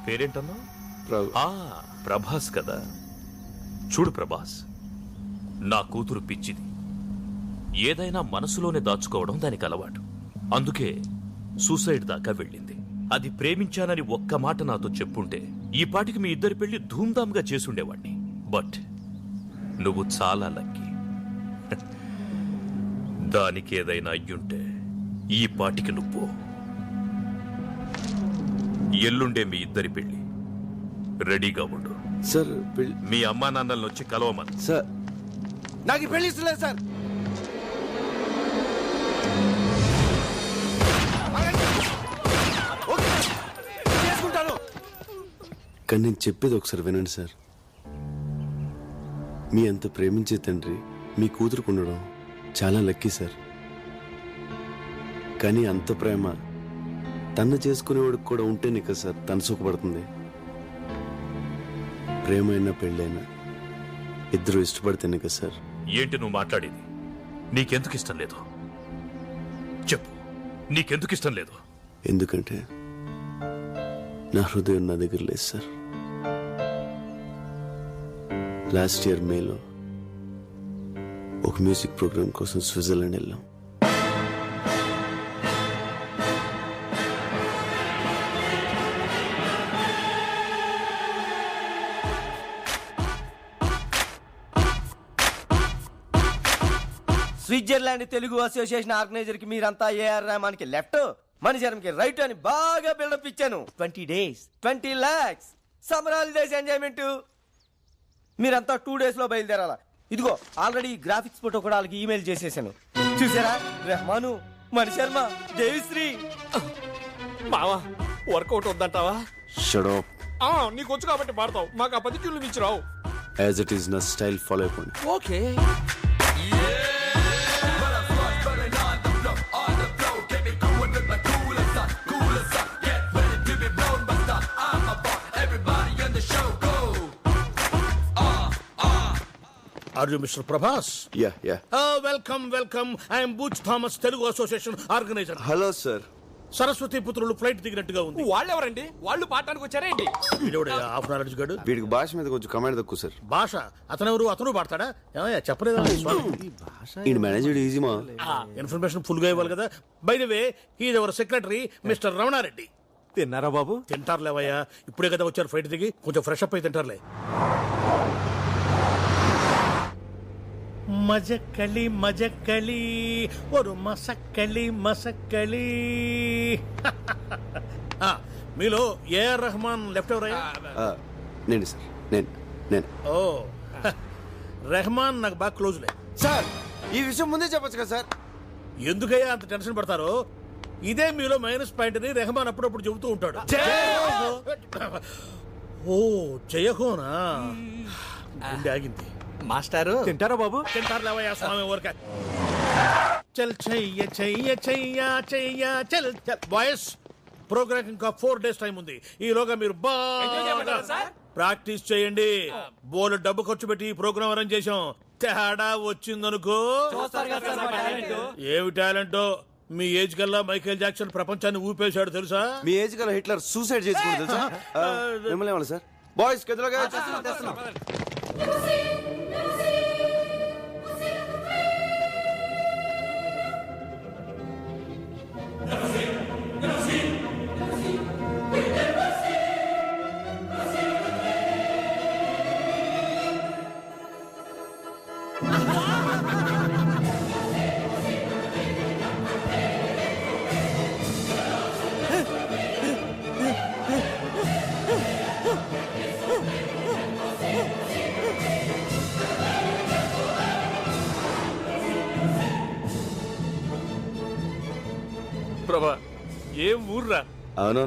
పేరేంటన్నా? ప్రభాస్ కదా. చూడు ప్రభాస్, నా కూతురు పిచ్చిది. ఏదైనా మనసులోనే దాచుకోవడం దానికి అలవాటు. అందుకే సూసైడ్ దాకా వెళ్ళింది. అది ప్రేమించానని ఒక్క మాట నాతో చెప్పుంటే ఈ పాటికి మీ ఇద్దరి పెళ్లి ధూమ్ధామ్గా చేసుండేవాణ్ణి. బట్ నువ్వు చాలా లక్కీ. దానికి ఏదైనా అయ్యుంటే ఈ పాటికి నువ్వు. ఎల్లుండే మీ ఇద్దరి పెళ్లి. రెడీగా ఉండు. సార్ మీ అమ్మా నాన్నలను వచ్చి కలవమని. సార్ నాకు పెళ్లి ఇస్తలేదు సార్. కానీ నేను చెప్పేది ఒకసారి వినండి సార్. మీ అంత ప్రేమించే తండ్రి మీ కూతురుకు ఉండడం చాలా లక్కీ సార్. కానీ అంత ప్రేమ తన చేసుకునేవాడికి కూడా ఉంటేనే కదా సార్ తన సుఖపడుతుంది. ప్రేమైనా పెళ్ళైనా ఇద్దరు ఇష్టపడితేనే కదా సార్. ఏంటి నువ్వు మాట్లాడేది? నీకెందుకు ఇష్టం లేదు చెప్పు. నీకెందుకు ఇష్టం లేదు? ఎందుకంటే నా హృదయం నా దగ్గర లేదు సార్. లాస్ట్ ఇయర్ మేలో ఒక మ్యూజిక్ ప్రోగ్రామ్ కోసం స్విట్జర్లాండ్ వెళ్ళాం. స్విట్జర్లాండ్ తెలుగు అసోసియేషన్ ఆర్గనైజర్ కి మీరంతా ఏఆర్ రెహమాన్ కి లెఫ్ట్, మణిశరం కి రైట్ అని బాగా బిల్డప్ ఇచ్చాను. 20 days 20 lakhs summer holidays enjoyment. మీరంతా 2 days లో బయలుదేరాలా. ఇదిగో ఆల్రెడీ గ్రాఫిక్స్ ఫోటో కూడా వాళ్ళకి ఈమెయిల్ చేసేసాను. చూసారా? రెహమాను, మణిశర్మ, దేవిశ్రీ. బావా వర్కౌట్ వద్దంటావా? Shut up. నీకు వచ్చు కాబట్టి పాడతావు, మాకు ఆ 10 ట్యూన్లు మించి రావు. యాజ్ ఇట్ ఈస్ నా స్టైల్ ఫాలో అయిపోండి. Okay. Are you Mr. Prabhas? Yeah. Welcome. I am Butch Thomas, Telugu Association organizer. Hello sir. Saraswati పుత్రులు ఫ్లైట్ దిగినట్టుగా ఉంది. వాళ్ళెవరండి? వాళ్ళు పాడటానికి వచ్చారేంటి? హాఫ్ నాలెడ్జ్ గాడు. వీడికి భాష మీద కొంచెం కమాండ్ తక్కువ సార్. భాష అతనెవరు? అతను పాడతాడా? చెప్పలేదా? ఈ మేనేజర్ ఈజీ మా ఇన్ఫర్మేషన్ ఫుల్ గా ఇవ్వాలి కదా. By the way, he is our secretary mister Ramanareddy. తిన్నారా బాబు? తింటారులేవయ్యా, ఇప్పుడే కదా వచ్చారు ఫ్లైట్ దిగి, కొంచెం ఫ్రెష్ అప్ అయి తింటారులే. మజక్కలి ఒక మసక్కలి. మీలో ఏఆర్ రెహమాన్ లెఫ్ట్ ఎవరయ్యా? నేను సార్. నేను ఓ రెహమాన్ నాకు బాగా క్లోజ్లే సార్. ఈ విషయం ముందే చెప్పచ్చు కదా సార్. ఎందుకయ్యా అంత టెన్షన్ పడతారో? ఇదే మీలో మైనస్ పాయింట్ అని రెహమాన్ అప్పుడప్పుడు చెబుతూ ఉంటాడు. ఓ జయహోనా. గుండె ఆగింది. మాస్టారు తింటారా బాబు? తింటారులేవయ్యా స్వామి ఊరికే. చల్ చల్ బాయ్స్, ప్రోగ్రామ్ ఇంకా 4 days టైం ఉంది. ఈలోగా మీరు బాగా ప్రాక్టీస్ చేయండి. బోలు డబ్బు ఖర్చు పెట్టి ఈ ప్రోగ్రామ్ అరేంజ్ చేశాం. తేడా వచ్చిందనుకో. ఏమి టాలెంటో. మీ ఏజ్ కల్లా మైకేల్ జాక్సన్ ప్రపంచాన్ని ఊపేశాడు తెలుసా? మీ ఏజ్ కల్లా హిట్లర్ సూసైడ్ చేసుకున్నాడు తెలుసా? మిమ్మల్ని ఏమన్నా సార్? బాయ్స్ గదిలోగా ప్రభా, ఏం ఊర్రా? అవును,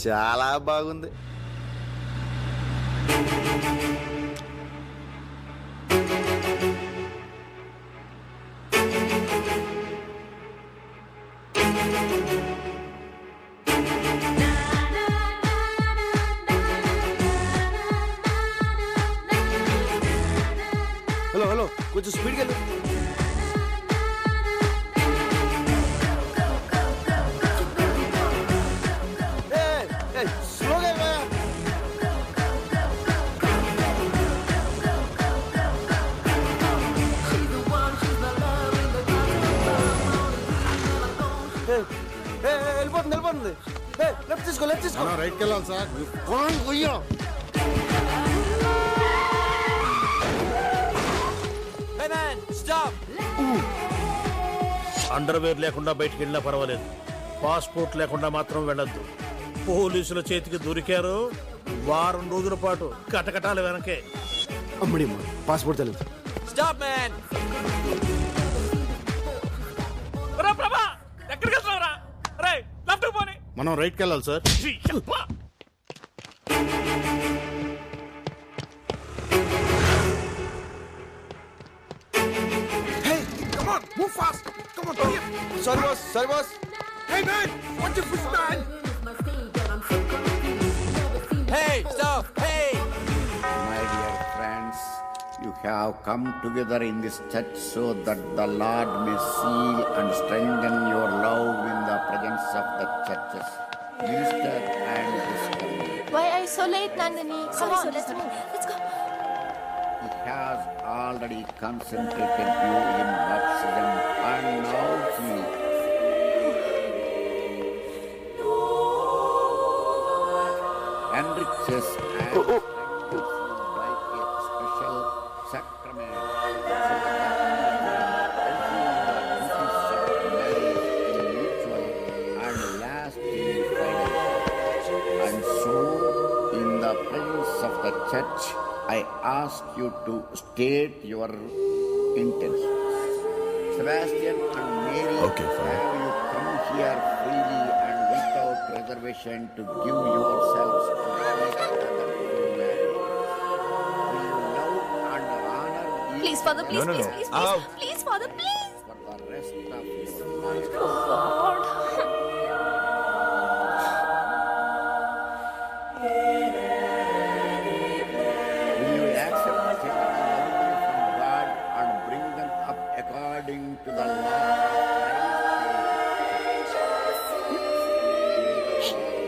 చాలా బాగుంది. హలో కొంచెం స్పీడ్గా వెళ్ళు. వెళ్ళిపోతుంది లెఫ్ట్ తీసుకో లెఫ్ట్ తీసుకో రైట్కి వెళ్ళాలి సార్ కొయ్యో అండర్వేర్ లేకుండా బయటికి వెళ్ళినా పర్వాలేదు, పాస్పోర్ట్ లేకుండా మాత్రం వెళ్ళొద్దు. పోలీసుల చేతికి దొరికారు, వారం రోజుల పాటు కటకటాల వెనకే. అమ్మడి పాస్పోర్ట్ తెలియదు. Stop man. ప్రభా ఎక్కడికి వెళ్తున్నావురా? రే లెఫ్ట్ పోనీ. మనం రైట్కి వెళ్ళాలి sir. Sorry boss Hey, stop. Hey. My dear friends, you have come together in this church so that the Lord may seal and strengthen your love in the presence of the churches. Minister and discovery. Why are you so late, Nandini? Come on, let's move. Let's go. He has already concentrated you in baptism and now he enriches and strengthens you by a special sacrament so that mutual and lasting fidelity. And so, in the presence of the church, I ask you to state your intentions. Sebastian and Mary, have you come here freely and without reservation to give yourselves to each other in marriage? Will you love and honor each Please, Father, please, No, no, please, no. please, Out. please, please, Father, please. for the rest of your life? God. Will you accept children lovingly from God and bring them up according to the law of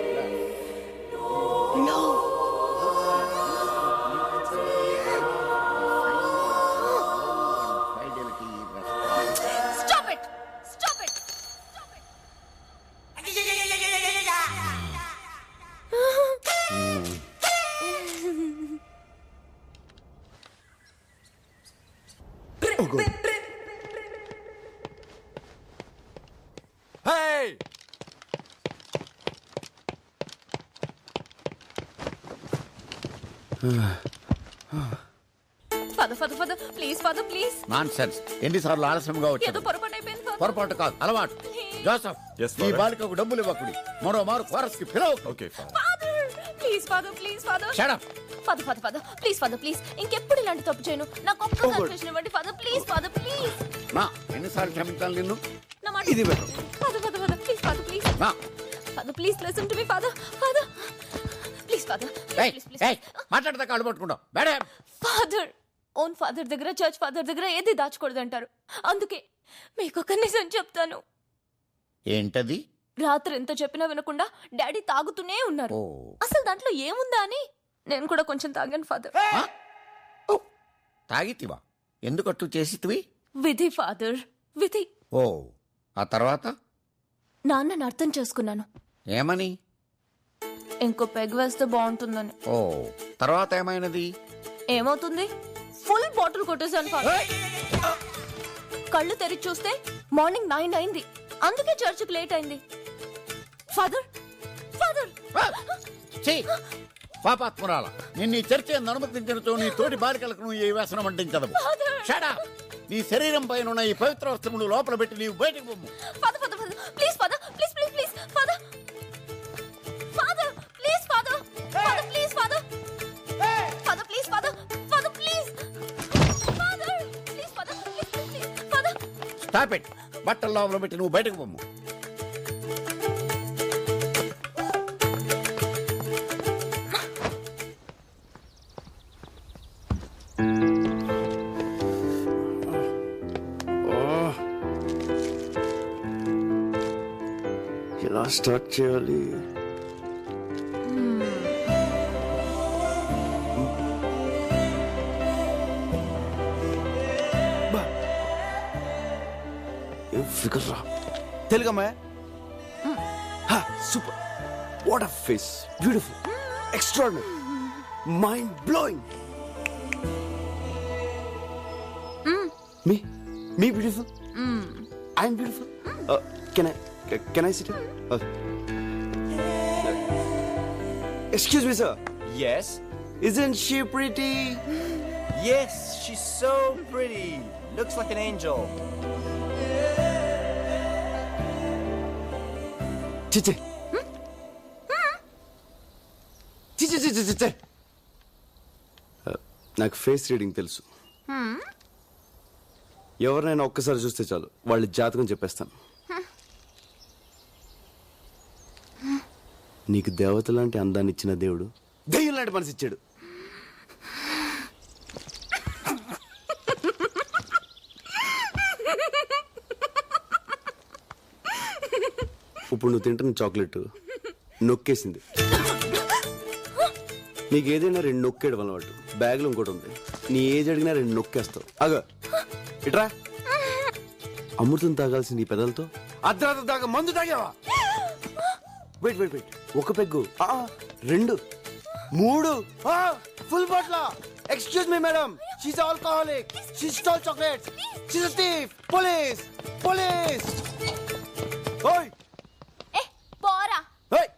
Christ? No. Fidelity respect. Stop it. Stop it. Stop it. Hey. Father, Father, Father, please, Father, please. Nonsense. ఎన్నిసార్లు ఆలస్యంగా ఏదో వచ్చాడు? పొరపాటు అయిపోయింది, Father. పొరపాటు కాదు, అలవాటు. Joseph, Yes, ఈ Father. బాలికకు డబ్బులు ఇవ్వకుడి. మరో మారు కోరస్ కి పిలవ. Father, please, Father, please, Father. Shut up. Father, Father, Father, please, Father, please. ఇంకెప్పుడు ఇలాంటి తప్పు చేయను. నాకు ఒక్క కన్ఫెషన్ ఇవ్వండి, Father, please, Father, please. నా ఎన్నిసార్లు క్షమించాలి నిన్ను? నా మాట ఇది Father, Father, Father, please, Father, please. నా Father, please listen to me, Father. Father, please, Father. ఏయ్, Please, please, ఏయ్, మాట్లాడితే కాళ్ళు పట్టుకుంటావు. బేడే. Father, ఓన్ ఫాదర్ దగ్గర చర్చ్ ఫాదర్ దగ్గర ఏది దాచకూడదు అంటారు. అందుకే మీకు ఒక నిజం చెప్తాను. ఏంటది? రాత్రి ఎంత చెప్పినా వినకుండా డాడీ తాగుతూనే ఉన్నారు. ఓ. అసలు దాంట్లో ఏముందా అని నేను కూడా కొంచెం తాగాను ఫాదర్. ఆ? ఓ, తాగితివా? ఎందుకట్టు చేసితివి? విధి ఫాదర్, విధి. ఓ, ఆ తర్వాత నాన్నని అర్థం చేసుకున్నాను. ఏమని? ఇంకో పెగ్ వేస్తే బాగుంటుందని. ఓ, తర్వాత ఏమైనది? ఏమవుతుంది? ఫుల్ బాటిల్ కొట్టేశాను ఫాదర్. కళ్ళు తెరిచి చూస్తే మార్నింగ్ 9 అయింది. అందుకే చర్చికి లేట్ అయింది. ఫాదర్, ఫాదర్, ఛీ! పాపాత్మురాల, నిన్ను ఈ చర్చ అనుమతించడంతో నీ తోటి బాలికలకు నువ్వు ఈ వ్యసనం అంటించదు. Father. Shut up! నీ శరీరం పైన ఉన్న ఈ పవిత్ర వస్త్రములు లోపల పెట్టి నీవు బయటకు పొమ్ము. Father, father, father, please father, please, please, please, father, father, please, father, father, please, father, father, please, father, father, please, father, please, father, please, please, father. Stop it! బట్టల లోపల పెట్టి నువ్వు బయటకు పొమ్ము. ఎలా స్టార్ట్ చేయాలి? ఏం ఫిగర్ రా. తెలుగమ్మా super. What a face, beautiful, extraordinary, mind blowing. Me beautiful? I'm beautiful? Can I sit here? Excuse me, sir. Yes. Isn't she pretty? Yes, she's so pretty. Looks like an angel. Chiche. Chiche. నాకు face reading తెలుసు. ఎవరినైనా ఒక్కసారి చూస్తే చాలు వాళ్ళ జాతకం చెప్పేస్తాను. నీకు దేవత లాంటి అందాన్ని ఇచ్చిన దేవుడు దెయ్యం లాంటి మనసు ఇచ్చాడు. ఇప్పుడు నువ్వు తింటున్న చాక్లెట్ నొక్కేసింది. నీకు ఏదైనా 2 నొక్కేయడం అలవాటు. బ్యాగ్లో ఇంకోటి ఉంది, నీ ఏజ్ అడిగినా 2 నొక్కేస్తావు. అగో ఇట్రా. అమృతం తాగాల్సిన నీ పెదలతో అర్ధరాత్రి దాకా మందు తాగావా? వెయిట్. ఒక peg, 2, 3, full bottle. Excuse me madam, she's alcoholic, she stole chocolates, she's a thief. Police. ఓయ్ ఏ పోరా. ఓయ్.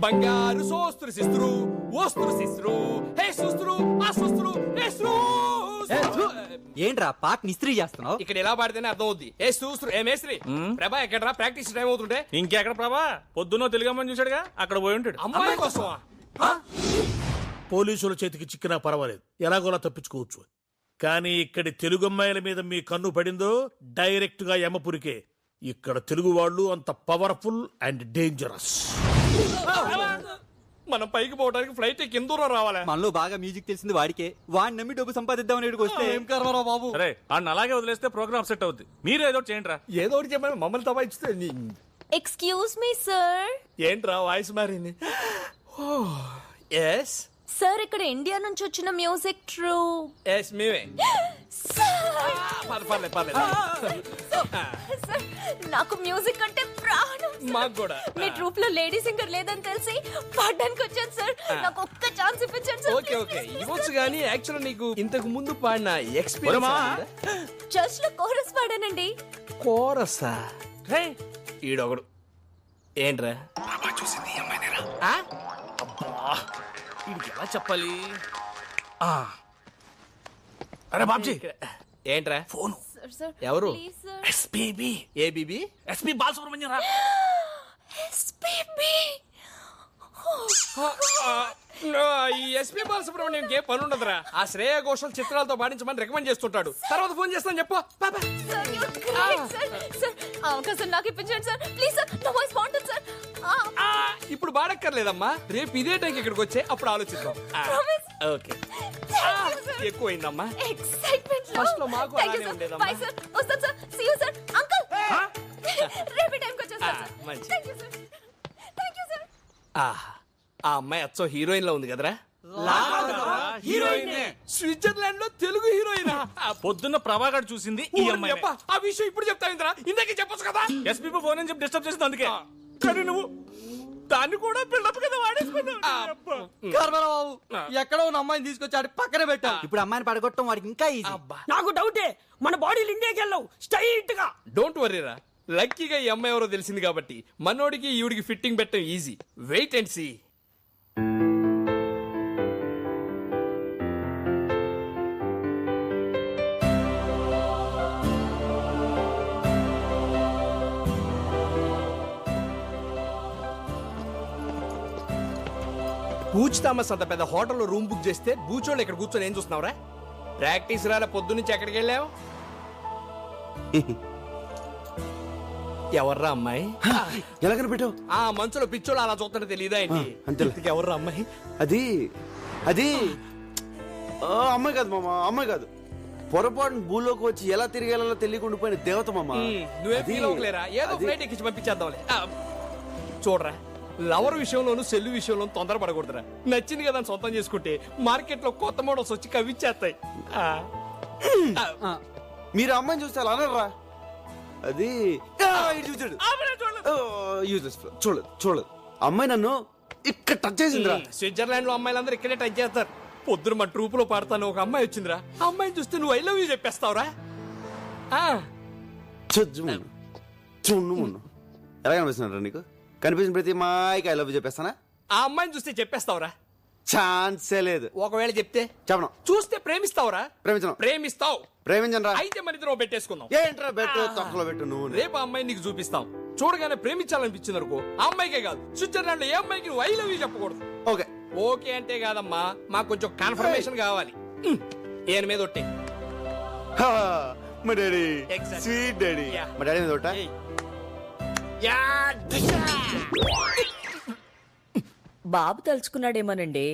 బంగారు సోస్త్రు సిస్త్రు ఓస్త్రు సిస్త్రు హే సుస్త్రు ఆ సుస్త్రు హే ఏంట్రా పాట నిస్త్రీ చేస్తున్నావు? ఇక్కడ ఎలా పాడితేనే అర్థం అవుద్ది. ఏ సూస్త్రు ఏ మేస్త్రి. ప్రభా ఎక్కడరా ప్రాక్టీస్ టైం అవుతుంటే? ఇంకెక్కడ ప్రభా, పొద్దున్నో తెలుగమ్మని చూశాడుగా, అక్కడ పోయి ఉంటాడు. అమ్మాయి కోసమా? పోలీసుల చేతికి చిక్కినా పర్వాలేదు, ఎలాగోలా తప్పించుకోవచ్చు. కానీ ఇక్కడి తెలుగు అమ్మాయిల మీద మీ కన్ను పడిందో డైరెక్ట్ గా యమపురికే. ఇక్కడ తెలుగు వాళ్ళు అంత పవర్ఫుల్ అండ్ డేంజరస్. మనం పైకి పోవడానికి ఫ్లైట్ కింద దూరం రావాలా? మనలో బాగా మ్యూజిక్ తెలిసింది వాడికే. వాడిని నమ్మి డబ్బు సంపాదిద్దామని ఇక్కడికి వస్తే ఏం కర్మరా బాబు. అరే అన్న అలాగే వదిలేస్తే ప్రోగ్రామ్ సెట్ అవుద్ది. మీరు ఏదో చేయండి రా. ఏదో ఒకటి చెప్పండి, మమ్మల్ని తబాయిస్తే. Excuse me sir. ఏంట్రా వాయిస్ మారింది? ఎస్ సార్, ఇక్కడ ఇండియా నుంచి వచ్చిన మ్యూజిక్ ట్రూప్. ఎస్ మేమే. పర్లేదు. సార్, నాకు మ్యూజిక్ అంటే ప్రాణం. మాకు కూడా. మీ ట్రూప్ లో లేడీ సింగర్ లేదని తెలిసి పాడడానికి వచ్చాను సార్. నాకు ఒక్క ఛాన్స్ ఇప్పించండి సార్. ఓకే ఇవ్వచ్చు కానీ యాక్చువల్ నీకు ఇంతకు ముందు పాడిన ఎక్స్పీరియన్స్. చర్చ్ లో కోరస్ పాడానండి. కోరసా? ఈడొకడు ఏంట్రా వీడికి ఎలా చెప్పాలి? అరే బాబ్జీ, ఏంట్రా ఫోన్? సార్ ఎవరు? Please sir. SPB. ABB? SP Balasubrahmanyam రా. ఎస్పీబీ. ఈ ఎస్పీ బాలసుబ్రహ్మణ్యం ఏ పని ఉండదురా. ఆ శ్రేయ ఘోషల్ చిత్రాలతో పాడించమని రికమెండ్ చేస్తుంటాడు. తర్వాత ఫోన్ చేస్తాను చెప్పు. Sir you great sir. Sir అవకాశం నాకు ఇప్పించండి సార్ ప్లీజ్ సార్. నా వాయిస్ బాగుంటుంది సార్. ఇప్పుడు బాడక్కర్లేదమ్మా, రేపు ఇదే టైంకి ఇక్కడికి వచ్చే అప్పుడు ఆలోచిద్దాం. ఓకే. ఎక్కువైందమ్మా ఎక్సైట్మెంట్. ఫస్ట్ లో మాకు అలానే ఉండేదమ్మా. Bye sir. వస్తాను sir. See you sir. Uncle రేపు టైంకి వచ్చేస్తాను సార్. మంచి. Thank you sir. Thank you sir. ఆ అమ్మాయి అచ్చో హీరోయిన్ లో ఉంది కదరా. హీరోయిన్ స్విట్జర్లాండ్ లో తెలుగు హీరోయిన్. పొద్దున్న ప్రభాకర్ చూసింది ఈ అమ్మాయి. ఆ విషయం ఇప్పుడు చెప్తావిందిరా, ఇందాకే చెప్పొచ్చు కదా. ఎస్పీ ఫోన్ అని చెప్పి డిస్టర్బ్ చేసింది అందుకే. కానీ నువ్వు దాన్ని కూడా బిల్డప్ కదా వాడేసుకున్నావు. కర్మరా బాబు, ఎక్కడో ఉన్న అమ్మాయిని తీసుకొచ్చాడు పక్కన పెట్టా. ఇప్పుడు అమ్మాయిని పడగొట్టడం వాడికి ఇంకా ఈజీ. నాకు డౌటే, మన బాడీలు ఇండియాకి వెళ్ళవు స్ట్రైట్ గా. డోంట్ వరీరా, లక్కీగా ఈ అమ్మాయి ఎవరో తెలిసింది కాబట్టి మనోడికి ఈవిడికి ఫిట్టింగ్ పెట్టడం easy. Wait and see. Butch Thomas అంత పెద్ద హోటల్లో రూమ్ బుక్ చేస్తే బూచోళ్ళు ఇక్కడ కూర్చొని ఏం చూస్తున్నావురా? ప్రాక్టీస్ రాలే, పొద్దు నుంచి ఎక్కడికి వెళ్ళావు? ఎవర్రా అమ్మాయి? ఎలా కనిపెట్టావు? ఆ మంచులో పిచ్చోళ్ళు అలా చూస్తుంటే తెలియదా ఏంటి? అంతే. ఎవర్రా అమ్మాయి? అది అమ్మాయి కాదు మామ, అమ్మాయి కాదు. పొరపాటు భూలోకి వచ్చి ఎలా తిరిగేలా తెలియకుండా పోయిన దేవత మామ. నువ్వేం ఫీల్ అవ్వలేరా? ఏదో ఫ్లైట్ ఎక్కించి పంపించేద్దాంలే. చూడరా, లవర్ విషయంలోను సెల్లు విషయంలో తొందరపడకూడదురా. నచ్చింది కదా సొంతం చేసుకుంటే మార్కెట్ లో కొత్త మోడల్స్ వచ్చి కవిచ్చేస్తాయి. మీరు అమ్మాయిని చూస్తే అలా అనరా? అది చూచాడు యూజ్లెస్ చూడలేదు చూడలేదు అమ్మాయి నన్ను ఇక్కడ టచ్ చేసిందిరా. స్విట్జర్లాండ్ లో అమ్మాయిలందరూ ఇక్కడే టచ్ చేస్తారు. పొద్దున మా ట్రూప్ లో పాడతాను ఒక అమ్మాయి వచ్చిందిరా. ఆ అమ్మాయిని చూస్తే నువ్వు ఐ లవ్ యూ చెప్పేస్తావురా. చూడు మున్ను ఎలా కనిపిస్తున్నారా నీకు? కనిపించిన ప్రతి మాయకి ఐ లవ్ యూ చెప్పేస్తానా? ఆ అమ్మాయిని చూస్తే చెప్పేస్తావురా? ఛాన్సే లేదు. ఒకవేళ చెప్తే చెప్పను. చూస్తే ప్రేమిస్తావురా? ప్రేమించను. ప్రేమిస్తావు. ప్రేమించను రా. అయితే మన ఇద్దరం పెట్టేసుకుందాం. ఏంట్రా బెట్టు తొక్కలో పెట్టు నువ్వు. రేపు ఆ అమ్మాయిని నీకు చూపిస్తాం. చూడగానే ప్రేమించాలనిపించింది అనుకో, ఆ అమ్మాయికే కాదు స్విట్జర్లాండ్ లో ఏ అమ్మాయికి నువ్వు ఐ లవ్ యూ చెప్పకూడదు. ఓకే ఓకే అంటే కాదమ్మా, మాకు కొంచెం కన్ఫర్మేషన్ కావాలి. ఏను మీద ఒట్టే. మా daddy Exactly. Sweet daddy. Yeah. మా డాడీ మీద ఒకటా? బాబు తలుచుకున్నాడేమోనండి.